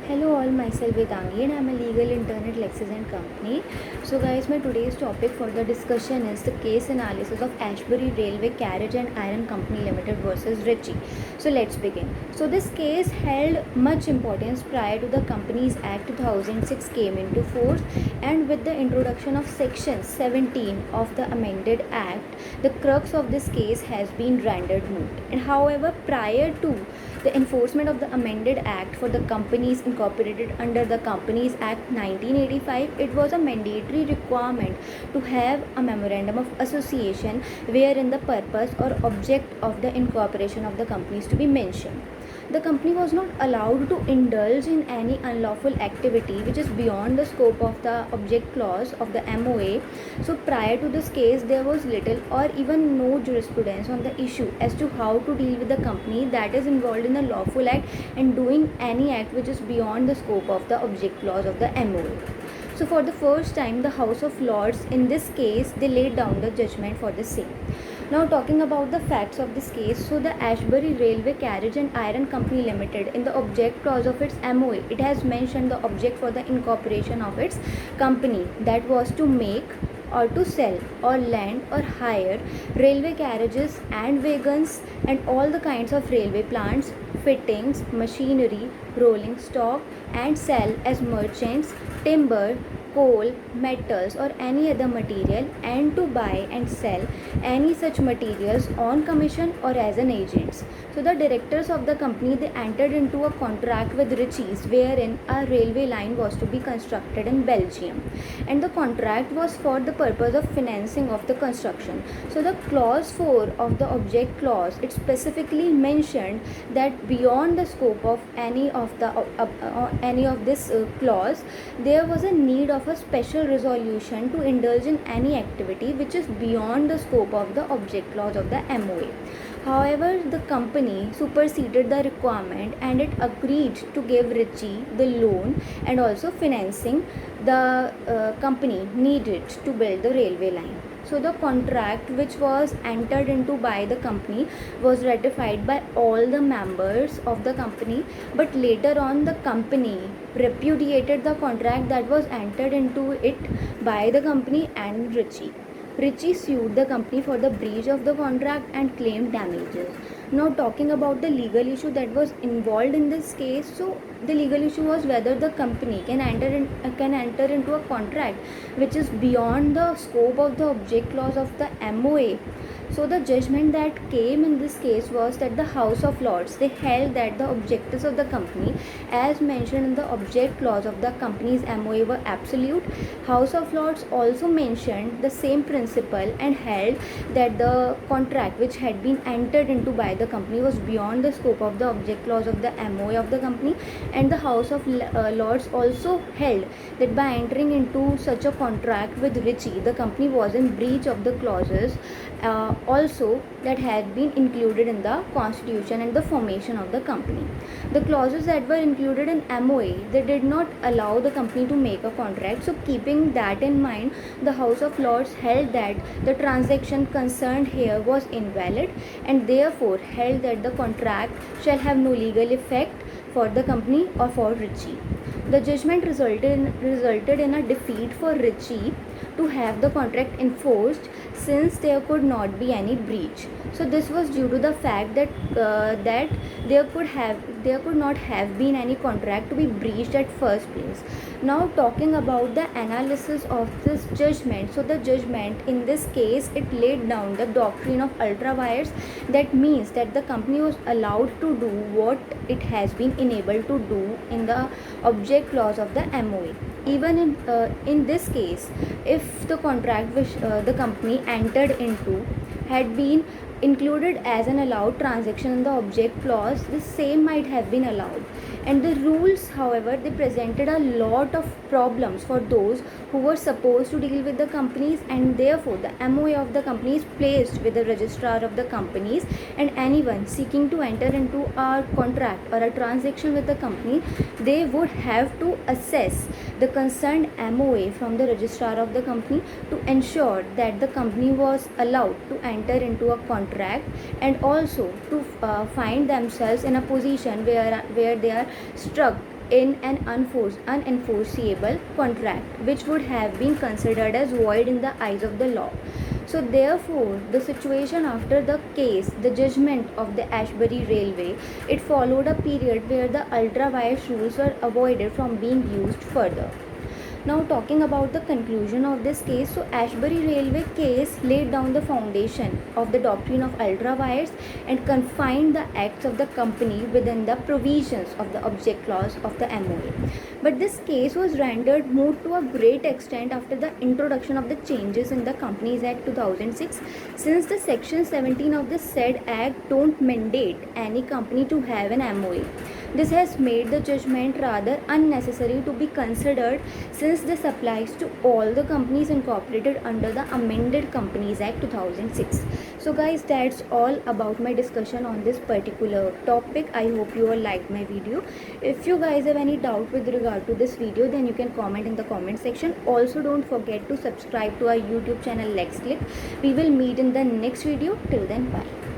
Hello all, myself Vedangi and I'm a legal intern at Lexis and Company. So guys, my today's topic for the discussion is the case analysis of Ashbury Railway Carriage and Iron Company Limited versus Ritchie. So let's begin. So this case held much importance prior to the Companies Act 2006 came into force, and with the introduction of section 17 of the amended act, the crux of this case has been rendered moot. And however, prior to the enforcement of the amended act for the companies incorporated under the Companies Act 1985, it was a mandatory requirement to have a memorandum of association wherein the purpose or object of the incorporation of the companies to be mentioned. The company was not allowed to indulge in any unlawful activity which is beyond the scope of the object clause of the MOA. So prior to this case, there was little or even no jurisprudence on the issue as to how to deal with the company that is involved in a lawful act and doing any act which is beyond the scope of the object clause of the MOA. So for the first time, the House of Lords in this case, they laid down the judgment for the same. Now talking about the facts of this case, so the Ashbury Railway Carriage and Iron Company Limited, in the object clause of its MOA, it has mentioned the object for the incorporation of its company, that was to make or to sell or lend or hire railway carriages and wagons and all the kinds of railway plants, fittings, machinery, rolling stock, and sell as merchants timber, coal, metals, or any other material, and to buy and sell any such materials on commission or as an agent. So the directors of the company, they entered into a contract with Ritchie's wherein a railway line was to be constructed in Belgium, and the contract was for the purpose of financing of the construction. So the clause 4 of the object clause, it specifically mentioned that beyond the scope of any of this clause, there was a need of a special resolution to indulge in any activity which is beyond the scope of the object clause of the MOA. However, the company superseded the requirement and it agreed to give Ritchie the loan and also financing the company needed to build the railway line. So the contract which was entered into by the company was ratified by all the members of the company, but later on the company repudiated the contract that was entered into it by the company and Ritchie. Ritchie sued the company for the breach of the contract and claimed damages. Now talking about the legal issue that was involved in this case, so the legal issue was whether the company can enter into a contract which is beyond the scope of the object clause of the MOA. So the judgment that came in this case was that the House of Lords, they held that the objectives of the company as mentioned in the object clause of the company's MOA were absolute. House of Lords also mentioned the same principle and held that the contract which had been entered into by the company was beyond the scope of the object clause of the MOA of the company, and the House of Lords also held that by entering into such a contract with Ritchie, the company was in breach of the clauses also that had been included in the constitution and the formation of the company. The clauses that were included in MOA, they did not allow the company to make a contract. So keeping that in mind, the House of Lords held that the transaction concerned here was invalid and therefore held that the contract shall have no legal effect for the company or for Ritchie. The judgment resulted in a defeat for Ritchie to have the contract enforced since there could not be any breach. So this was due to the fact that there could not have been any contract to be breached at first place. Now talking about the analysis of this judgment, so the judgment in this case, it laid down the doctrine of ultra vires. That means that the company was allowed to do what it has been enabled to do in the object clause of the MOA. Even in this case, if the contract which the company entered into had been included as an allowed transaction in the object clause, the same might have been allowed. And the rules, however, they presented a lot of problems for those who were supposed to deal with the companies, and therefore the MOA of the company is placed with the registrar of the companies, and anyone seeking to enter into a contract or a transaction with the company, they would have to assess the concerned MOA from the registrar of the company to ensure that the company was allowed to enter into a contract, and also to find themselves in a position where they are struck in an unenforceable contract, which would have been considered as void in the eyes of the law. So therefore, the situation after the case, the judgment of the Ashbury Railway, it followed a period where the ultra vires rules were avoided from being used further. Now talking about the conclusion of this case, so Ashbury Railway case laid down the foundation of the doctrine of ultra vires and confined the acts of the company within the provisions of the object clause of the MOA. But this case was rendered moot to a great extent after the introduction of the changes in the Companies Act 2006, since the section 17 of the said act don't mandate any company to have an MOA. This has made the judgment rather unnecessary to be considered, since this applies to all the companies incorporated under the amended Companies Act 2006. So guys, that's all about my discussion on this particular topic. I hope you all liked my video. If you guys have any doubt with regard to this video, then you can comment in the comment section. Also, don't forget to subscribe to our YouTube channel Lex Click. We will meet in the next video. Till then, bye.